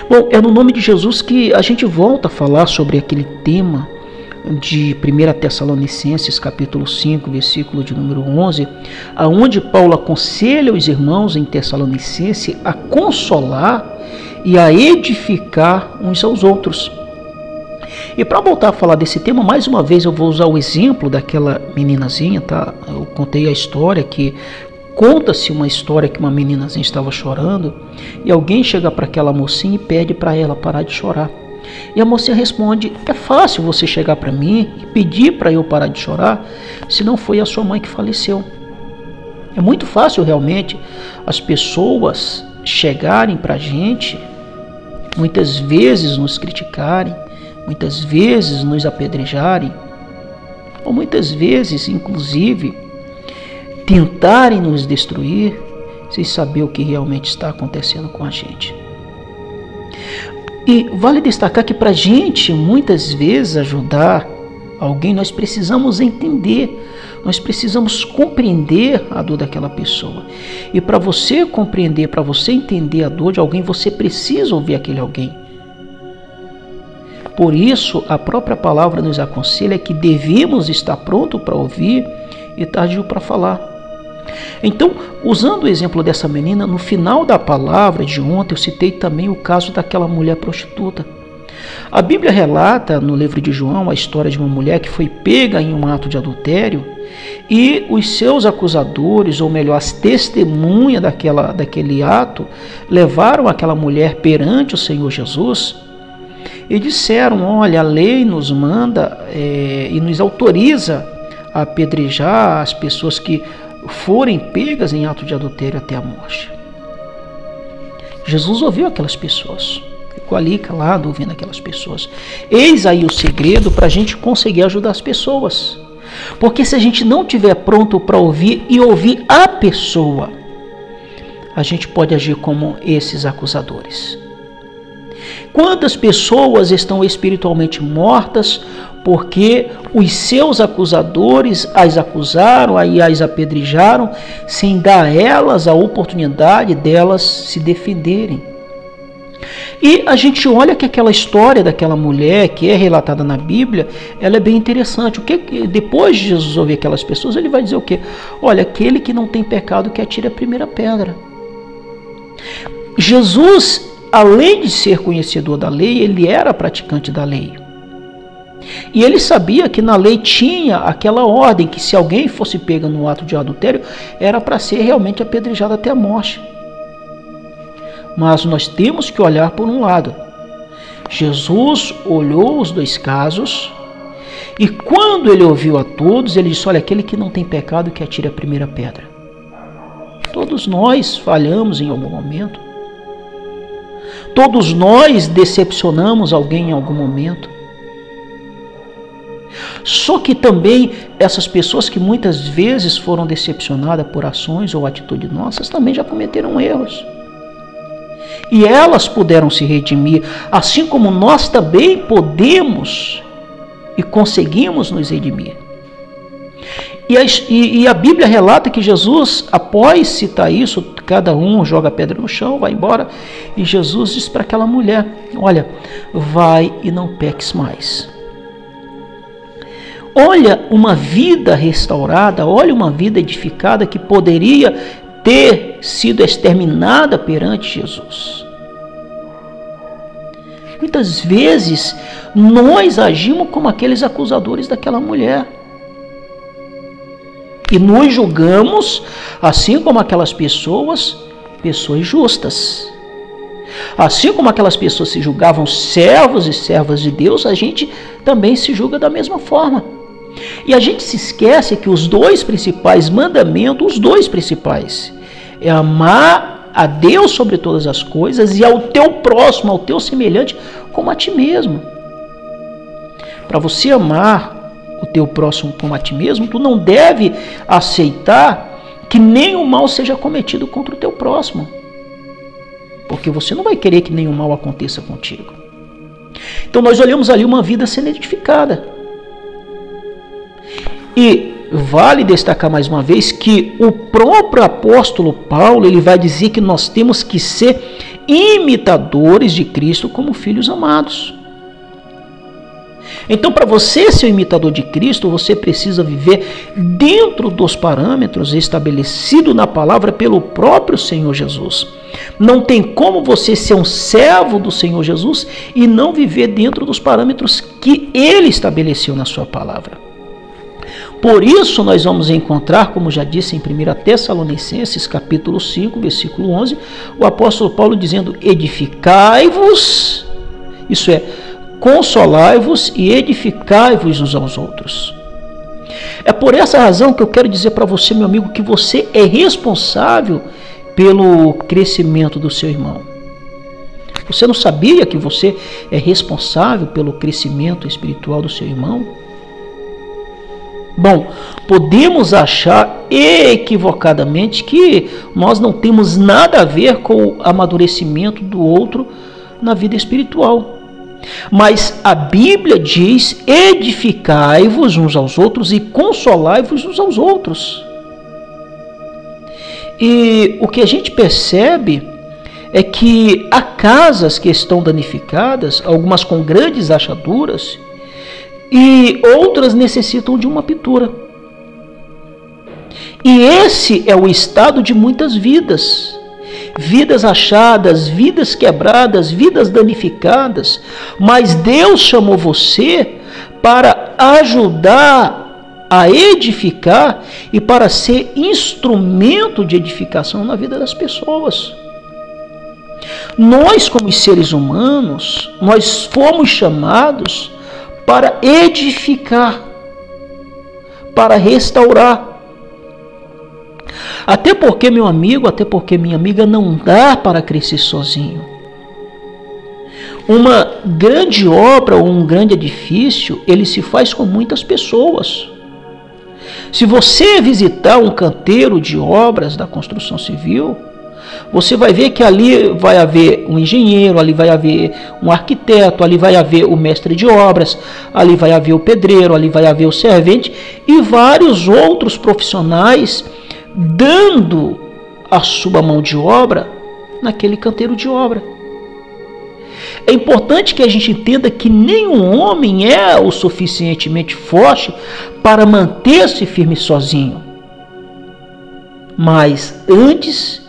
Bom, é no nome de Jesus que a gente volta a falar sobre aquele tema de 1 Tessalonicenses, capítulo 5, versículo de número 11, aonde Paulo aconselha os irmãos em Tessalonicense a consolar e a edificar uns aos outros. E para voltar a falar desse tema, mais uma vez eu vou usar o exemplo daquela meninazinha, tá? Eu contei a história que conta-se uma história que uma meninazinha estava chorando e alguém chega para aquela mocinha e pede para ela parar de chorar. E a mocinha responde: é fácil você chegar para mim e pedir para eu parar de chorar se não foi a sua mãe que faleceu. É muito fácil realmente as pessoas chegarem para a gente, muitas vezes nos criticarem, muitas vezes nos apedrejarem, ou muitas vezes, inclusive, tentarem nos destruir sem saber o que realmente está acontecendo com a gente. E vale destacar que para a gente, muitas vezes, ajudar alguém, nós precisamos entender, nós precisamos compreender a dor daquela pessoa. E para você compreender, para você entender a dor de alguém, você precisa ouvir aquele alguém. Por isso, a própria palavra nos aconselha que devemos estar pronto para ouvir e tardio para falar. Então, usando o exemplo dessa menina, no final da palavra de ontem eu citei também o caso daquela mulher prostituta. A Bíblia relata no livro de João a história de uma mulher que foi pega em um ato de adultério e os seus acusadores, ou melhor, as testemunhas daquele ato, levaram aquela mulher perante o Senhor Jesus e disseram: olha, a lei nos manda e nos autoriza a apedrejar as pessoas que forem pegas em ato de adultério até a morte. Jesus ouviu aquelas pessoas, ficou ali calado ouvindo aquelas pessoas. Eis aí o segredo para a gente conseguir ajudar as pessoas, porque se a gente não estiver pronto para ouvir e ouvir a pessoa, a gente pode agir como esses acusadores. Quantas pessoas estão espiritualmente mortas porque os seus acusadores as acusaram e as apedrejaram sem dar a elas a oportunidade delas se defenderem? E a gente olha que aquela história daquela mulher que é relatada na Bíblia, ela é bem interessante. Depois de Jesus ouvir aquelas pessoas, ele vai dizer o quê? Olha, aquele que não tem pecado que atire a primeira pedra. Jesus, além de ser conhecedor da lei, ele era praticante da lei. E ele sabia que na lei tinha aquela ordem que se alguém fosse pego no ato de adultério, era para ser realmente apedrejado até a morte. Mas nós temos que olhar por um lado. Jesus olhou os dois casos e quando ele ouviu a todos, ele disse: olha, aquele que não tem pecado que atire a primeira pedra. Todos nós falhamos em algum momento. Todos nós decepcionamos alguém em algum momento. Só que também essas pessoas que muitas vezes foram decepcionadas por ações ou atitudes nossas também já cometeram erros. E elas puderam se redimir, assim como nós também podemos e conseguimos nos redimir. E a Bíblia relata que Jesus, após citar isso, cada um joga a pedra no chão, vai embora, e Jesus diz para aquela mulher: olha, vai e não peques mais. Olha uma vida restaurada, olha uma vida edificada que poderia ter sido exterminada perante Jesus. Muitas vezes nós agimos como aqueles acusadores daquela mulher. E nos julgamos, assim como aquelas pessoas justas. Assim como aquelas pessoas se julgavam servos e servas de Deus, a gente também se julga da mesma forma. E a gente se esquece que os dois principais mandamentos, é amar a Deus sobre todas as coisas e ao teu próximo, ao teu semelhante, como a ti mesmo. Para você amar o teu próximo como a ti mesmo, tu não deve aceitar que nenhum mal seja cometido contra o teu próximo, porque você não vai querer que nenhum mal aconteça contigo. Então nós olhamos ali uma vida sendo edificada. E vale destacar mais uma vez que o próprio apóstolo Paulo, ele vai dizer que nós temos que ser edificados. imitadores de Cristo como filhos amados. Então, para você ser um imitador de Cristo, você precisa viver dentro dos parâmetros estabelecidos na palavra pelo próprio Senhor Jesus. Não tem como você ser um servo do Senhor Jesus e não viver dentro dos parâmetros que Ele estabeleceu na sua palavra. Por isso nós vamos encontrar, como já disse em 1 Tessalonicenses, capítulo 5, versículo 11, o apóstolo Paulo dizendo: edificai-vos, isso é, consolai-vos e edificai-vos uns aos outros. É por essa razão que eu quero dizer para você, meu amigo, que você é responsável pelo crescimento do seu irmão. Você não sabia que você é responsável pelo crescimento espiritual do seu irmão? Bom, podemos achar equivocadamente que nós não temos nada a ver com o amadurecimento do outro na vida espiritual. Mas a Bíblia diz: edificai-vos uns aos outros e consolai-vos uns aos outros. E o que a gente percebe é que há casas que estão danificadas, algumas com grandes rachaduras, e outras necessitam de uma pintura. E esse é o estado de muitas vidas. Vidas rachadas, vidas quebradas, vidas danificadas. Mas Deus chamou você para ajudar a edificar e para ser instrumento de edificação na vida das pessoas. Nós, como seres humanos, nós fomos chamados para edificar, para restaurar. Até porque, meu amigo, até porque minha amiga, não dá para crescer sozinho. Uma grande obra ou um grande edifício, ele se faz com muitas pessoas. Se você visitar um canteiro de obras da construção civil, você vai ver que ali vai haver um engenheiro, ali vai haver um arquiteto, ali vai haver o mestre de obras, ali vai haver o pedreiro, ali vai haver o servente e vários outros profissionais dando a sua mão de obra naquele canteiro de obra. É importante que a gente entenda que nenhum homem é o suficientemente forte para manter-se firme sozinho. Mas antes,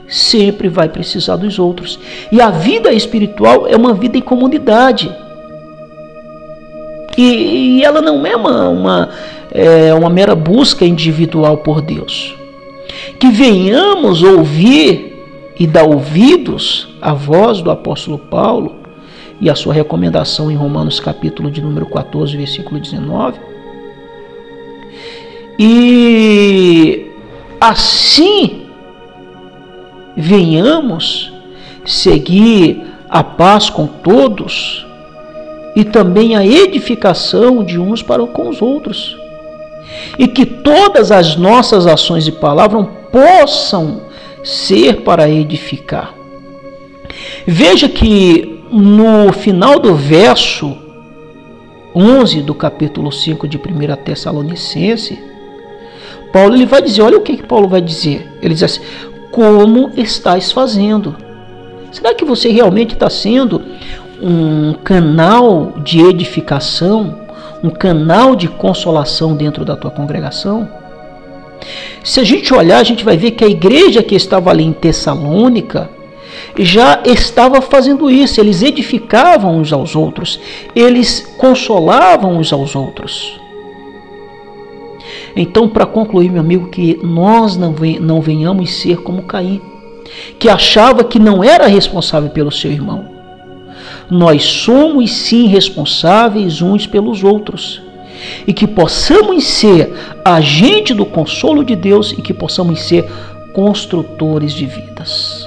sempre vai precisar dos outros. E a vida espiritual é uma vida em comunidade. E ela não é uma mera busca individual por Deus. Que venhamos ouvir e dar ouvidos à voz do apóstolo Paulo e a sua recomendação em Romanos capítulo de número 14, versículo 19. E assim venhamos seguir a paz com todos e também a edificação de uns para com os outros. E que todas as nossas ações e palavras possam ser para edificar. Veja que no final do verso 11 do capítulo 5 de 1 Tessalonicenses, Paulo ele vai dizer, olha o que Paulo vai dizer. Ele diz assim: como estás fazendo? Será que você realmente está sendo um canal de edificação, um canal de consolação dentro da tua congregação? Se a gente olhar, a gente vai ver que a igreja que estava ali em Tessalônica já estava fazendo isso. Eles edificavam uns aos outros, eles consolavam uns aos outros. Então, para concluir, meu amigo, que nós não venhamos ser como Caim, que achava que não era responsável pelo seu irmão. Nós somos sim responsáveis uns pelos outros. E que possamos ser agente do consolo de Deus e que possamos ser construtores de vidas.